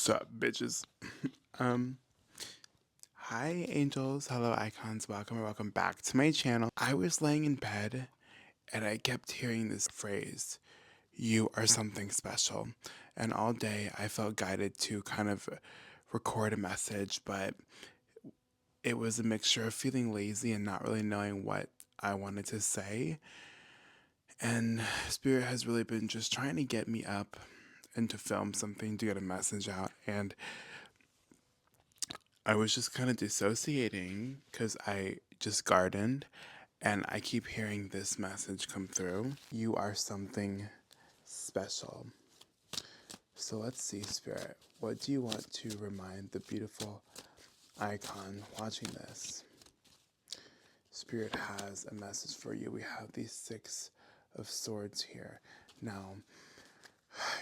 What's up, bitches? um, Hi, angels. Hello, icons. Welcome or welcome back to my channel. I was laying in bed and I kept hearing this phrase, "You are something special." And all day I felt guided to kind of record a message, but it was a mixture of feeling lazy and not really knowing what I wanted to say. And Spirit has really been just trying to get me up and to film something to get a message out. And I was just kind of dissociating because I just gardened and I keep hearing this message come through. You are something special. So let's see, Spirit. What do you want to remind the beautiful icon watching this? Spirit has a message for you. We have these Six of Swords here. Now,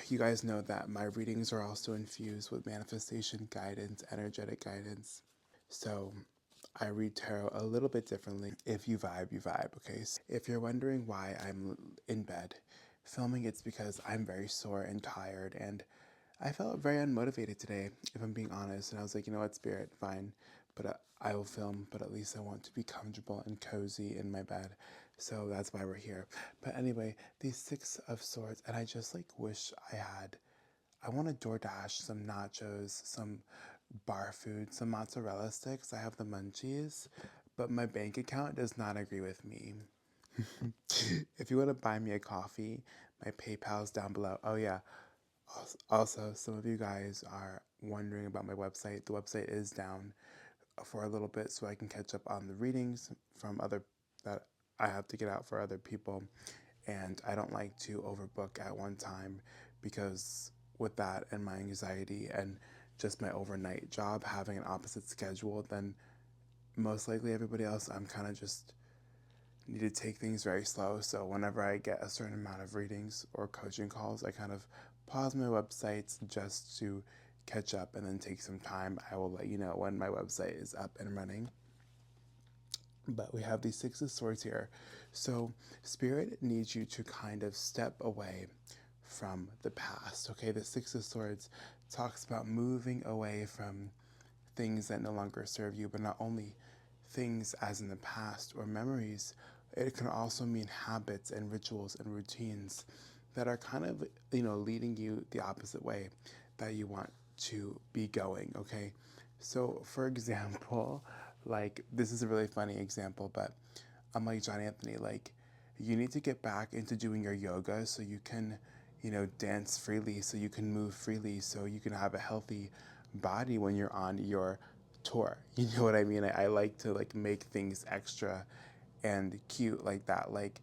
you guys know that my readings are also infused with manifestation guidance, energetic guidance. So I read tarot a little bit differently. If you vibe, you vibe, okay? So if you're wondering why I'm in bed filming, it's because I'm very sore and tired and I felt very unmotivated today, if I'm being honest. And I was like, you know what, Spirit, fine, but I will film, but at least I want to be comfortable and cozy in my bed. So that's why we're here. But anyway, these Six of Swords, and I just like wish I want to DoorDash some nachos, some bar food, some mozzarella sticks. I have the munchies, but my bank account does not agree with me. If you want to buy me a coffee, my PayPal's down below. Oh yeah. Also, some of you guys are wondering about my website. The website is down for a little bit so I can catch up on the readings from other that I have to get out for other people. And I don't like to overbook at one time because with that and my anxiety and just my overnight job having an opposite schedule than most likely everybody else, I'm kind of just need to take things very slow. So whenever I get a certain amount of readings or coaching calls, I kind of pause my websites just to catch up and then take some time. I will let you know when my website is up and running. But we have these Six of Swords here. So Spirit needs you to kind of step away from the past. Okay, the Six of Swords talks about moving away from things that no longer serve you, but not only things as in the past or memories, it can also mean habits and rituals and routines that are kind of, leading you the opposite way that you want to be going, okay? So, for example, like this is a really funny example, but I'm like John Anthony, like you need to get back into doing your yoga so you can, dance freely, so you can move freely, so you can have a healthy body when you're on your tour. You know what I mean? I like to like make things extra and cute like that. Like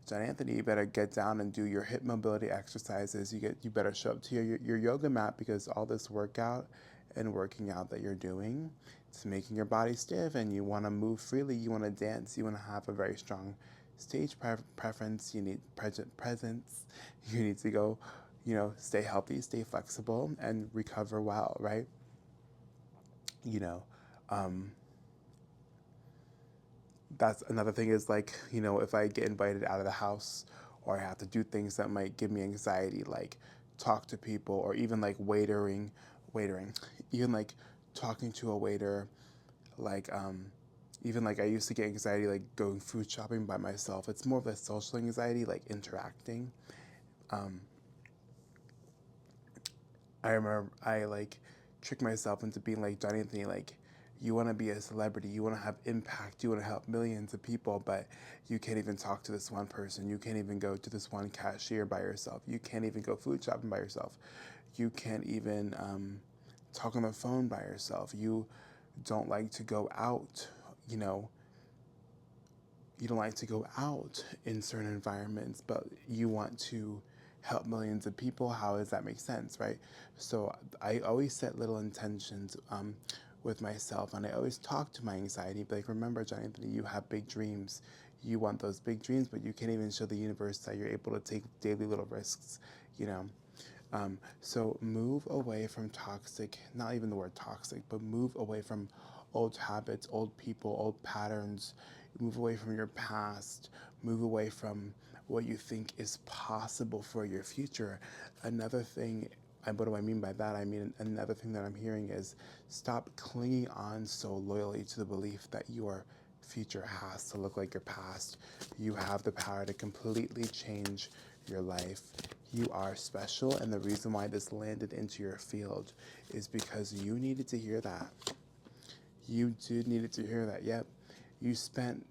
John Anthony, you better get down and do your hip mobility exercises. You better show up to your yoga mat because all this workout and working out that you're doing, it's making your body stiff and you want to move freely, you want to dance, you want to have a very strong stage preference, you need presence, you need to go, stay healthy, stay flexible, and recover well, right? You know, um, that's another thing is like, if I get invited out of the house or I have to do things that might give me anxiety, like talk to people or even like waitering, even like talking to a waiter, like, even like I used to get anxiety like going food shopping by myself. It's more of a social anxiety, like interacting. Um, I remember I like tricked myself into being like Johnny Anthony, like you want to be a celebrity, you want to have impact, you want to help millions of people, but you can't even talk to this one person. You can't even go to this one cashier by yourself. You can't even go food shopping by yourself. You can't even talk on the phone by yourself. You don't like to go out, you know, you don't like to go out in certain environments, but you want to help millions of people. How does that make sense, right? So I always set little intentions with myself, and I always talk to my anxiety. But like, remember, John Anthony, you have big dreams. You want those big dreams, but you can't even show the universe that you're able to take daily little risks, you know. So move away from toxic, not even the word toxic, but move away from old habits, old people, old patterns. Move away from your past. Move away from what you think is possible for your future. Another thing what do I mean by that? I mean, another thing that I'm hearing is stop clinging on so loyally to the belief that your future has to look like your past. You have the power to completely change your life. You are special, and the reason why this landed into your field is because you needed to hear that. You did needed to hear that. Yep. You spent,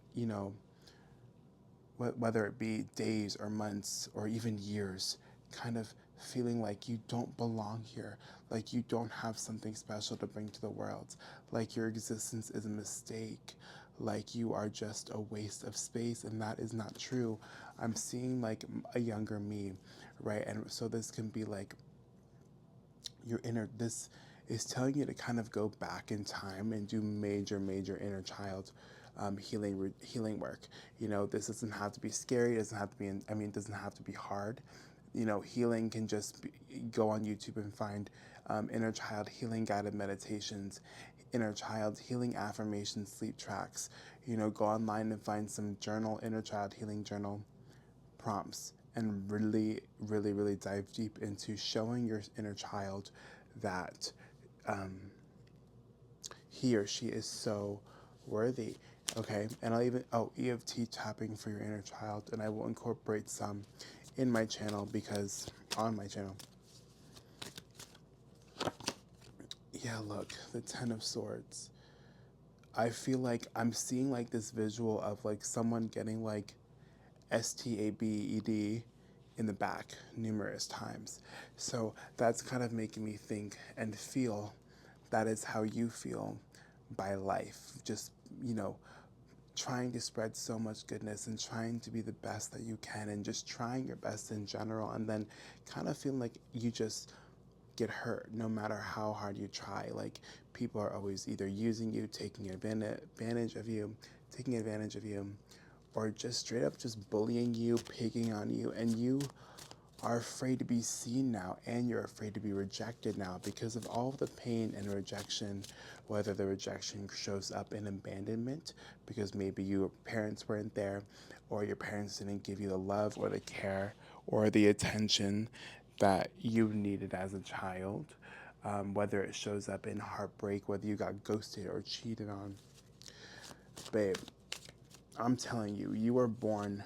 whether it be days or months or even years, kind of feeling like you don't belong here, like you don't have something special to bring to the world, like your existence is a mistake, like you are just a waste of space, and that is not true. I'm seeing like a younger me, right? And so this can be like your inner, this is telling you to kind of go back in time and do major inner child healing work. This doesn't have to be scary. It doesn't have to be. It doesn't have to be hard. Healing can just go on YouTube and find inner child healing guided meditations, inner child healing affirmations, sleep tracks. Go online and find some inner child healing journal prompts and really dive deep into showing your inner child that um, he or she is so worthy. Okay, and I'll even, EFT tapping for your inner child, and I will incorporate some in my channel because on my channel. Yeah, look, the Ten of Swords. I feel like I'm seeing like this visual of like someone getting like STABED in the back numerous times. So that's kind of making me think and feel that is how you feel by life. Just, trying to spread so much goodness and trying to be the best that you can and just trying your best in general, and then kind of feeling like you just get hurt no matter how hard you try. Like people are always either using you, taking advantage of you, or just straight up just bullying you, picking on you, and you are afraid to be seen now, and you're afraid to be rejected now because of all of the pain and rejection, whether the rejection shows up in abandonment because maybe your parents weren't there, or your parents didn't give you the love or the care or the attention that you needed as a child, whether it shows up in heartbreak, whether you got ghosted or cheated on. Babe, I'm telling you, you were born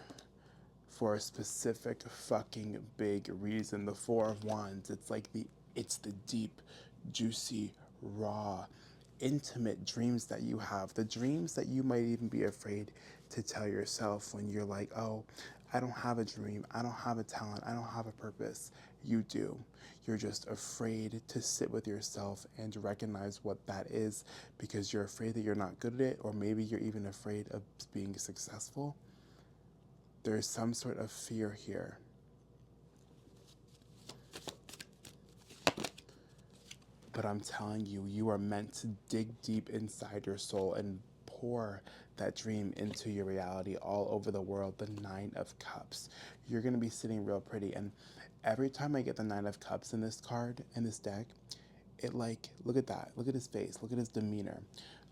for a specific fucking big reason. The Four of Wands, it's the deep, juicy, raw, intimate dreams that you have. The dreams that you might even be afraid to tell yourself when you're like, oh, I don't have a dream, I don't have a talent, I don't have a purpose. You do. You're just afraid to sit with yourself and recognize what that is because you're afraid that you're not good at it, or maybe you're even afraid of being successful. There's some sort of fear here. But I'm telling you, you are meant to dig deep inside your soul and pour that dream into your reality all over the world. The Nine of Cups. You're going to be sitting real pretty. And every time I get the Nine of Cups in this card, in this deck, look at that. Look at his face. Look at his demeanor.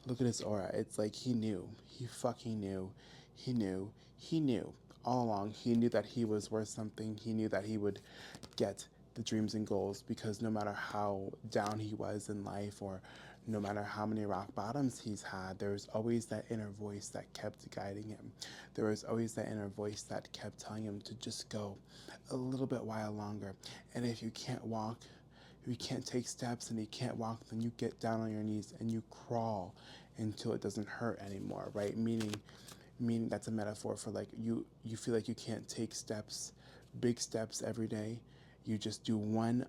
Look at his aura. It's like he knew. He fucking knew. He knew. He knew. All along, he knew that he was worth something. He knew that he would get the dreams and goals, because no matter how down he was in life, or no matter how many rock bottoms he's had, there was always that inner voice that kept guiding him. There was always that inner voice that kept telling him to just go a little bit while longer. And if you can't walk, if you can't take steps and you can't walk, then you get down on your knees and you crawl until it doesn't hurt anymore, right? Meaning that's a metaphor for like you feel like you can't take big steps every day. You just do one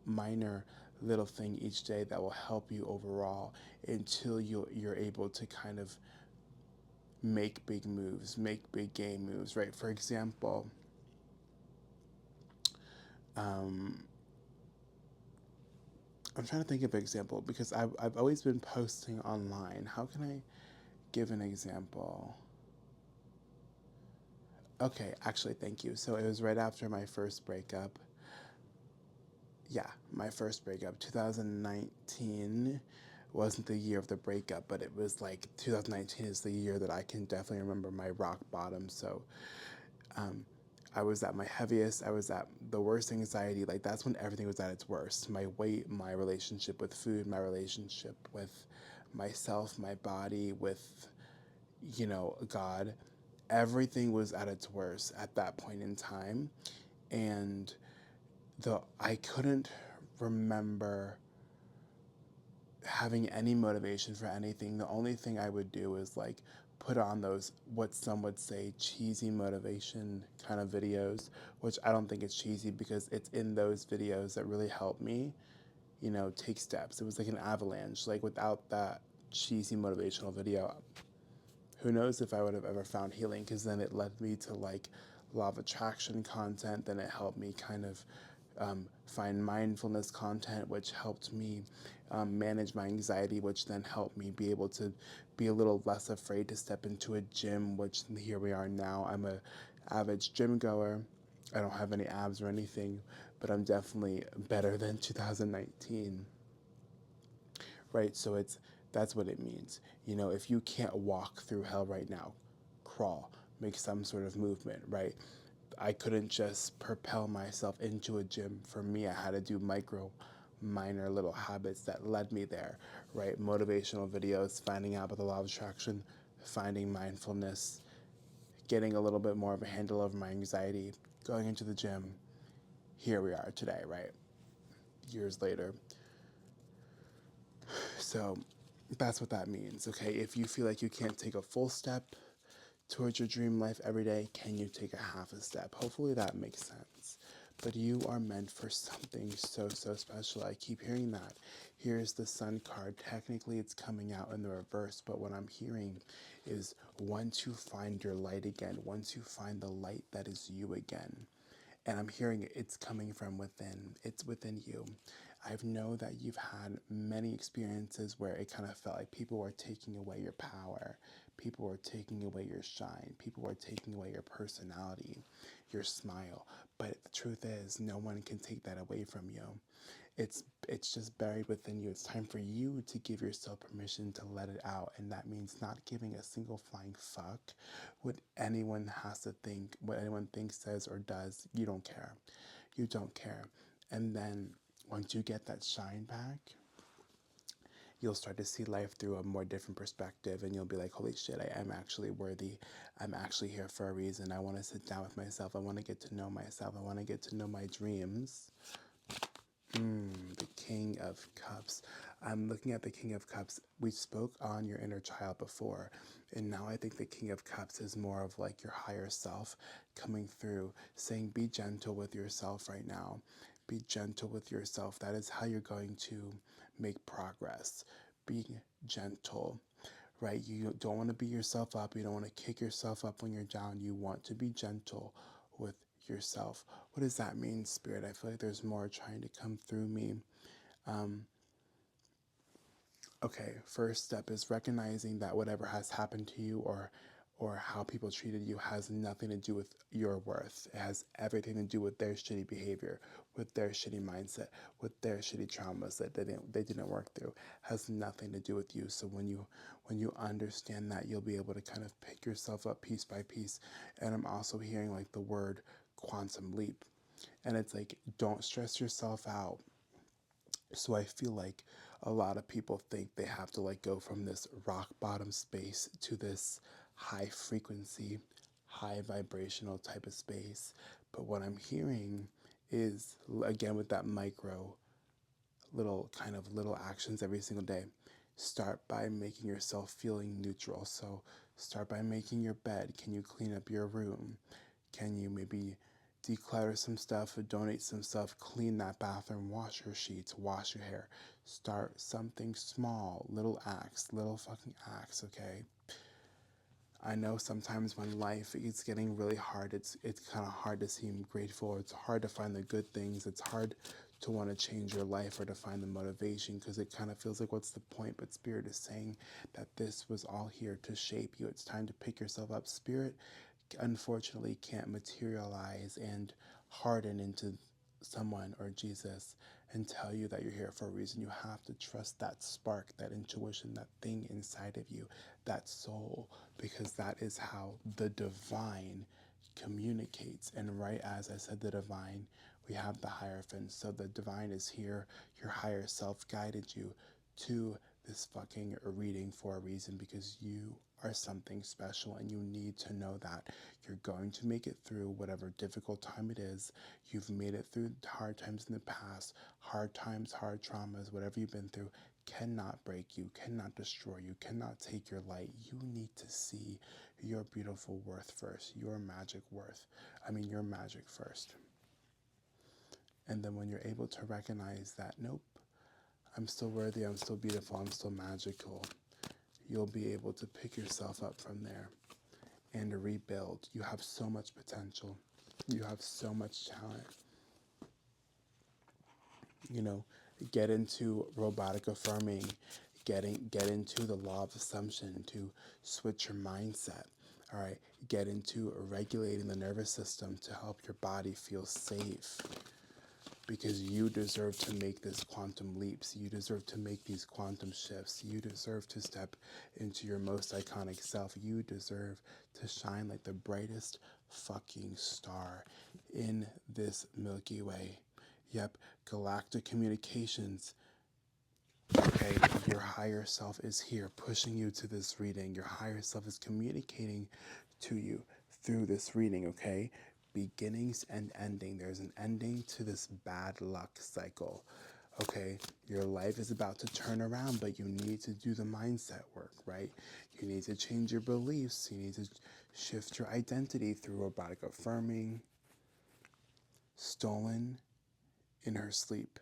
minor little thing each day that will help you overall until you're able to kind of make big moves, make big game moves, right? For example, um, I'm trying to think of an example because I've always been posting online. How can I give an example? Okay, actually, thank you. So it was right after my first breakup. Yeah, my first breakup. 2019 wasn't the year of the breakup, but it was like 2019 is the year that I can definitely remember my rock bottom. So um, I was at my heaviest. I was at the worst anxiety. Like, that's when everything was at its worst. My weight, my relationship with food, my relationship with myself, my body, with, God. Everything was at its worst at that point in time. And I couldn't remember having any motivation for anything. The only thing I would do is like put on those, what some would say, cheesy motivation kind of videos, which I don't think it's cheesy because it's in those videos that really helped me, take steps. It was like an avalanche. Like, without that cheesy motivational video, who knows if I would have ever found healing, because then it led me to like law of attraction content. Then it helped me kind of find mindfulness content, which helped me manage my anxiety, which then helped me be able to be a little less afraid to step into a gym, which here we are now. I'm a average gym goer. I don't have any abs or anything, but I'm definitely better than 2019. Right? So that's what it means. If you can't walk through hell right now, crawl, make some sort of movement, right? I couldn't just propel myself into a gym. For me, I had to do minor little habits that led me there, right? Motivational videos, finding out about the law of attraction, finding mindfulness, getting a little bit more of a handle over my anxiety, going into the gym. Here we are today, right? Years later. So that's what that means, okay? If you feel like you can't take a full step towards your dream life every day, can you take a half a step? Hopefully that makes sense. But you are meant for something so, so special. I keep hearing that. Here's the Sun card. Technically, it's coming out in the reverse, but what I'm hearing is once you find your light again, once you find the light that is you again, and I'm hearing it's coming from within. It's within you. I know that you've had many experiences where it kind of felt like people were taking away your power, people were taking away your shine, people were taking away your personality, your smile. But the truth is, no one can take that away from you. It's just buried within you. It's time for you to give yourself permission to let it out, and that means not giving a single flying fuck what anyone has to think, what anyone thinks, says, or does. You don't care. You don't care. And then once you get that shine back, you'll start to see life through a more different perspective, and you'll be like, holy shit, I am actually worthy. I'm actually here for a reason. I want to sit down with myself. I want to get to know myself. I want to get to know my dreams. The King of Cups. I'm looking at the King of Cups. We spoke on your inner child before, and now I think the King of Cups is more of like your higher self coming through, saying, be gentle with yourself right now. Be gentle with yourself. That is how you're going to make progress. Be gentle, right? You don't want to beat yourself up. You don't want to kick yourself up when you're down. You want to be gentle with yourself. What does that mean, Spirit? I feel like there's more trying to come through me. Um, okay, first step is recognizing that whatever has happened to you or how people treated you has nothing to do with your worth. It has everything to do with their shitty behavior, with their shitty mindset, with their shitty traumas that they didn't work through. It has nothing to do with you. So when you understand that, you'll be able to kind of pick yourself up piece by piece. And I'm also hearing like the word quantum leap. And it's like, don't stress yourself out. So I feel like a lot of people think they have to like go from this rock bottom space to this high frequency, high vibrational type of space. But what I'm hearing is, again, with that micro little actions every single day. Start by making yourself feeling neutral. So start by making your bed. Can you clean up your room? Can you maybe declutter some stuff, donate some stuff, clean that bathroom, wash your sheets, wash your hair? Start something small, little acts, little fucking acts, okay? I know sometimes when life is getting really hard, it's kind of hard to seem grateful. It's hard to find the good things. It's hard to want to change your life or to find the motivation because it kind of feels like, what's the point? But Spirit is saying that this was all here to shape you. It's time to pick yourself up. Spirit, unfortunately, can't materialize and harden into someone or Jesus and tell you that you're here for a reason. You have to trust that spark, that intuition, that thing inside of you, that soul, because that is how the divine communicates. And right as I said the divine, we have the Hierophant. So the divine is here. Your higher self guided you to this fucking reading for a reason, because you are something special and you need to know that you're going to make it through whatever difficult time it is. You've made it through hard times in the past, hard times, hard traumas, whatever you've been through cannot break you, cannot destroy you, cannot take your light. You need to see your beautiful worth first, your magic worth. Your magic first. And then when you're able to recognize that, nope, I'm still worthy, I'm still beautiful, I'm still magical, you'll be able to pick yourself up from there and to rebuild. You have so much potential. You have so much talent. You know, get into robotic affirming, get into the law of assumption to switch your mindset. All right, get into regulating the nervous system to help your body feel safe, because you deserve to make this quantum leaps. You deserve to make these quantum shifts. You deserve to step into your most iconic self. You deserve to shine like the brightest fucking star in this Milky Way. Yep, galactic communications. Okay, your higher self is here pushing you to this reading. Your higher self is communicating to you through this reading, okay? Beginnings and ending. There's an ending to this bad luck cycle. Okay, your life is about to turn around, but you need to do the mindset work, right? You need to change your beliefs. You need to shift your identity through robotic affirming, stolen in her sleep.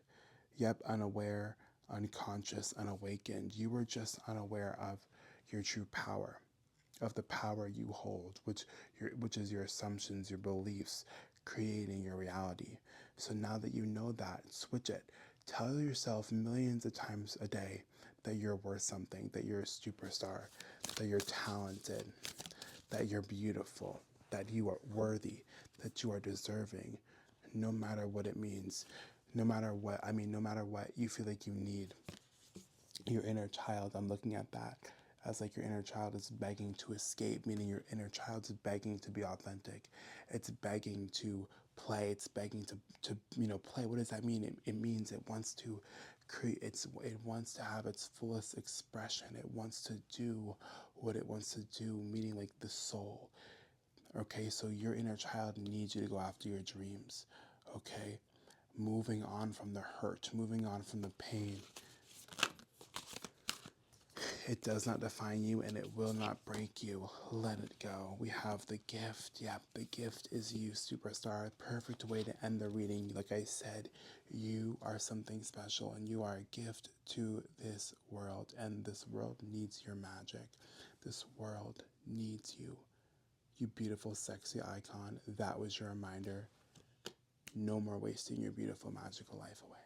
Yep, unaware, unconscious, unawakened. You were just unaware of your true power, of the power you hold, which is your assumptions, your beliefs, creating your reality. So now that you know that, switch it. Tell yourself millions of times a day that you're worth something, that you're a superstar, that you're talented, that you're beautiful, that you are worthy, that you are deserving, no matter what it means. No matter what, no matter what you feel like you need. Your inner child, I'm looking at that as like your inner child is begging to escape, meaning your inner child is begging to be authentic. It's begging to play. It's begging to play. What does that mean? It means it wants to create. It wants to have its fullest expression. It wants to do what it wants to do, meaning like the soul. Okay, so your inner child needs you to go after your dreams. Okay, moving on from the hurt, moving on from the pain. It does not define you and it will not break you. Let it go. We have the gift. Yep, the gift is you, superstar. Perfect way to end the reading. Like I said, you are something special and you are a gift to this world. And this world needs your magic. This world needs you. You beautiful, sexy icon. That was your reminder. No more wasting your beautiful, magical life away.